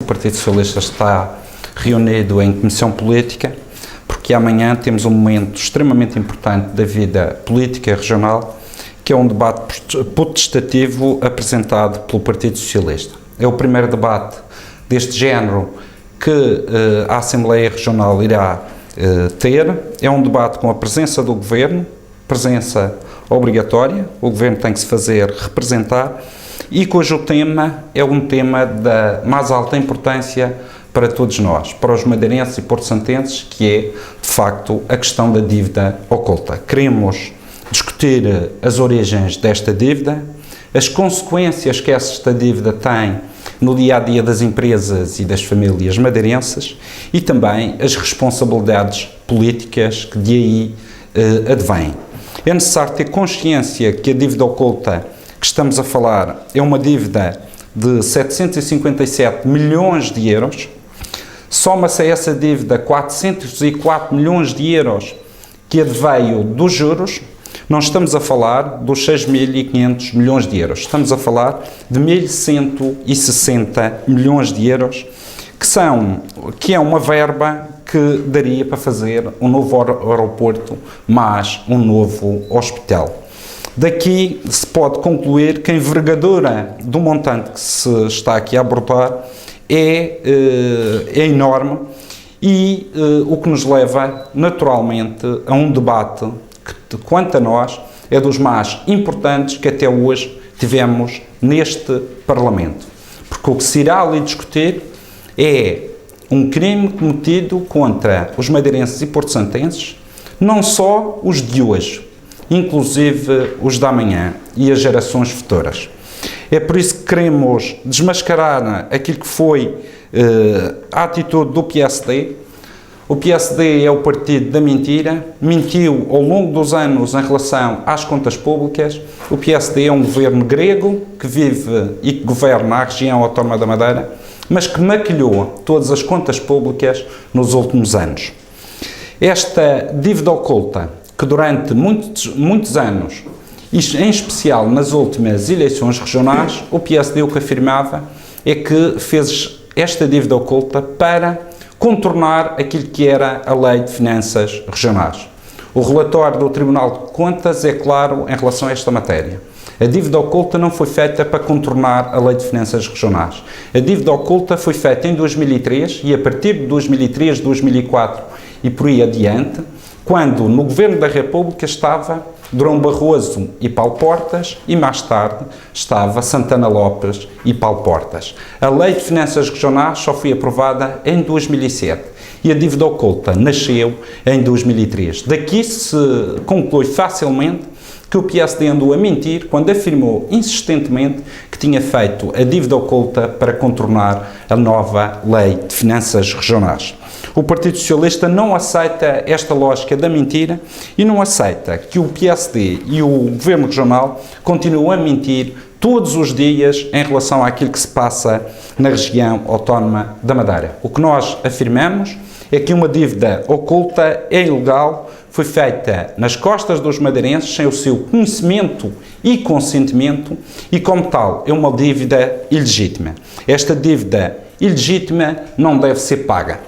Partido Socialista está reunido em Comissão Política, porque amanhã temos um momento extremamente importante da vida política regional, que é um debate potestativo apresentado pelo Partido Socialista. É o primeiro debate deste género que a Assembleia Regional irá ter. É um debate com a presença do Governo, presença obrigatória, o Governo tem que se fazer representar, e cujo tema é um tema da mais alta importância para todos nós, para os madeirenses e porto-santenses, que é, de facto, a questão da dívida oculta. Queremos discutir as origens desta dívida, as consequências que esta dívida tem no dia-a-dia das empresas e das famílias madeirenses e também as responsabilidades políticas que de aí advêm. É necessário ter consciência que a dívida oculta que estamos a falar é uma dívida de 757 milhões de euros. Soma-se a essa dívida 404 milhões de euros que adveio dos juros. Não estamos a falar dos 6.500 milhões de euros. Estamos a falar de 1.160 milhões de euros, que é uma verba que daria para fazer um novo aeroporto, mais um novo hospital. Daqui se pode concluir que a envergadura do montante que se está aqui a abordar é enorme e o que nos leva naturalmente a um debate que, quanto a nós, é dos mais importantes que até hoje tivemos neste Parlamento. Porque o que se irá ali discutir é um crime cometido contra os madeirenses e porto-santenses, não só os de hoje, inclusive os da amanhã e as gerações futuras. É por isso que queremos desmascarar aquilo que foi a atitude do PSD. O PSD é o partido da mentira, mentiu ao longo dos anos em relação às contas públicas. O PSD é um governo grego que vive e que governa a região autónoma da Madeira, mas que maquilhou todas as contas públicas nos últimos anos. Esta dívida oculta, que durante muitos anos, em especial nas últimas eleições regionais, o PSD o que afirmava é que fez esta dívida oculta para contornar aquilo que era a Lei de Finanças Regionais. O relatório do Tribunal de Contas é claro em relação a esta matéria. A dívida oculta não foi feita para contornar a Lei de Finanças Regionais. A dívida oculta foi feita em 2003 e a partir de 2003, 2004 e por aí adiante, quando no Governo da República estava Durão Barroso e Paulo Portas e mais tarde estava Santana Lopes e Paulo Portas. A Lei de Finanças Regionais só foi aprovada em 2007 e a dívida oculta nasceu em 2003. Daqui se conclui facilmente que o PSD andou a mentir quando afirmou insistentemente que tinha feito a dívida oculta para contornar a nova Lei de Finanças Regionais. O Partido Socialista não aceita esta lógica da mentira e não aceita que o PSD e o Governo Regional continuem a mentir todos os dias em relação àquilo que se passa na região autónoma da Madeira. O que nós afirmamos é que uma dívida oculta é ilegal, foi feita nas costas dos madeirenses sem o seu conhecimento e consentimento e, como tal, é uma dívida ilegítima. Esta dívida ilegítima não deve ser paga.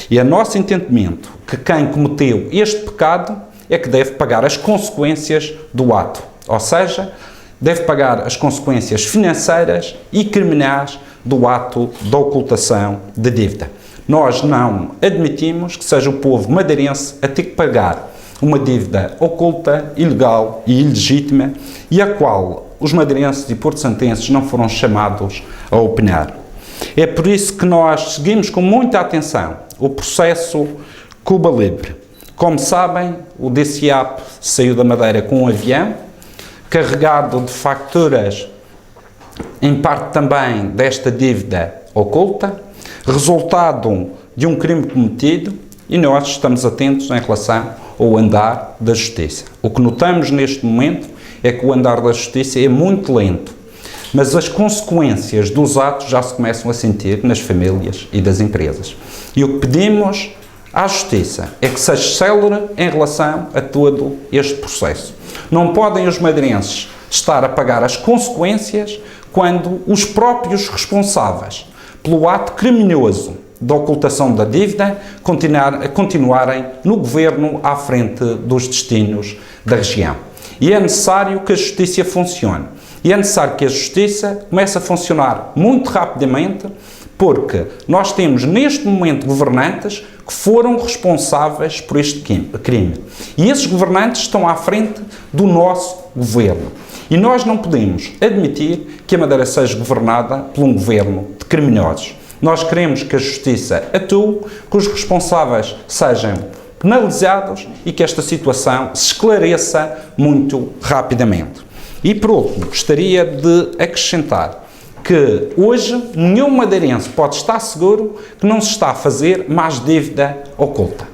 E é nosso entendimento que quem cometeu este pecado é que deve pagar as consequências do ato, ou seja, deve pagar as consequências financeiras e criminais do ato da ocultação de dívida. Nós não admitimos que seja o povo madeirense a ter que pagar uma dívida oculta, ilegal e ilegítima e a qual os madeirenses e porto-santenses não foram chamados a opinar. É por isso que nós seguimos com muita atenção o processo Cuba Libre. Como sabem, o DCAP saiu da Madeira com um avião carregado de facturas, em parte também desta dívida oculta, resultado de um crime cometido, e nós estamos atentos em relação ao andar da justiça. O que notamos neste momento é que o andar da justiça é muito lento, mas as consequências dos atos já se começam a sentir nas famílias e das empresas. E o que pedimos à Justiça é que seja célere em relação a todo este processo. Não podem os madeirenses estar a pagar as consequências quando os próprios responsáveis pelo ato criminoso da ocultação da dívida, continuarem no governo à frente dos destinos da região. E é necessário que a justiça funcione. E é necessário que a justiça comece a funcionar muito rapidamente, porque nós temos neste momento governantes que foram responsáveis por este crime. E esses governantes estão à frente do nosso governo. E nós não podemos admitir que a Madeira seja governada por um governo de criminosos. Nós queremos que a justiça atue, que os responsáveis sejam penalizados e que esta situação se esclareça muito rapidamente. E por último, gostaria de acrescentar que hoje nenhum madeirense pode estar seguro que não se está a fazer mais dívida oculta.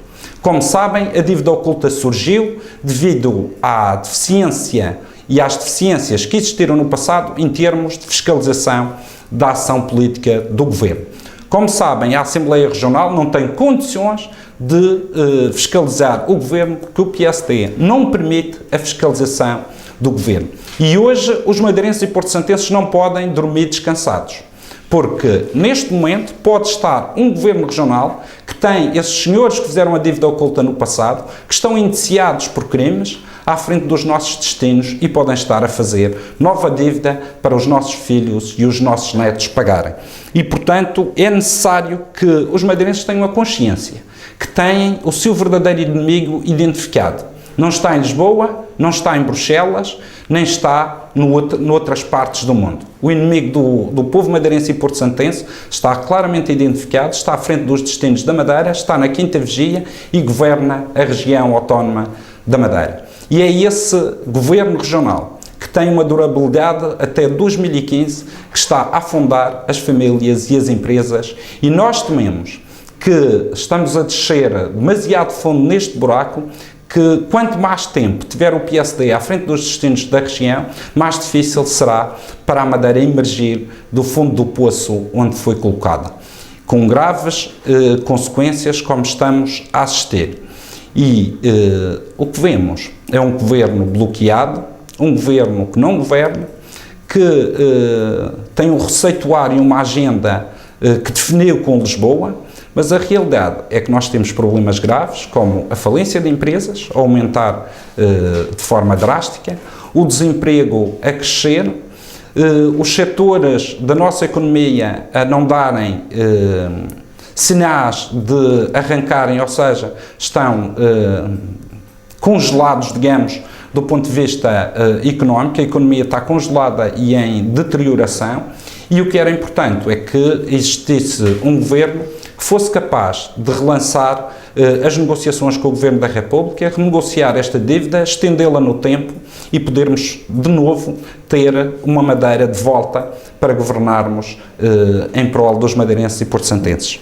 Como sabem, a dívida oculta surgiu devido à deficiência e às deficiências que existiram no passado em termos de fiscalização da ação política do governo. Como sabem, a Assembleia Regional não tem condições de fiscalizar o governo, porque o PSD não permite a fiscalização do governo. E hoje os madeirenses e porto-santenses não podem dormir descansados, porque neste momento pode estar um governo regional que tem esses senhores que fizeram a dívida oculta no passado, que estão indiciados por crimes, à frente dos nossos destinos e podem estar a fazer nova dívida para os nossos filhos e os nossos netos pagarem. E, portanto, é necessário que os madeirenses tenham a consciência que têm o seu verdadeiro inimigo identificado. Não está em Lisboa, não está em Bruxelas, nem está noutras partes do mundo. O inimigo do povo madeirense e porto-santense está claramente identificado, está à frente dos destinos da Madeira, está na Quinta Vigia e governa a região autónoma da Madeira. E é esse governo regional que tem uma durabilidade até 2015 que está a afundar as famílias e as empresas, e nós tememos que estamos a descer demasiado fundo neste buraco, que quanto mais tempo tiver o PSD à frente dos destinos da região, mais difícil será para a Madeira emergir do fundo do poço onde foi colocada, com graves consequências como estamos a assistir. E o que vemos é um governo bloqueado, um governo que não governa, que tem um receituário e uma agenda que definiu com Lisboa, mas a realidade é que nós temos problemas graves, como a falência de empresas, a aumentar de forma drástica, o desemprego a crescer, os setores da nossa economia a não darem sinais de arrancarem, ou seja, estão congelados, digamos, do ponto de vista económico. A economia está congelada e em deterioração, e o que era importante é que existisse um governo que fosse capaz de relançar as negociações com o Governo da República, renegociar esta dívida, estendê-la no tempo e podermos de novo ter uma Madeira de volta para governarmos em prol dos madeirenses e porto-santenses.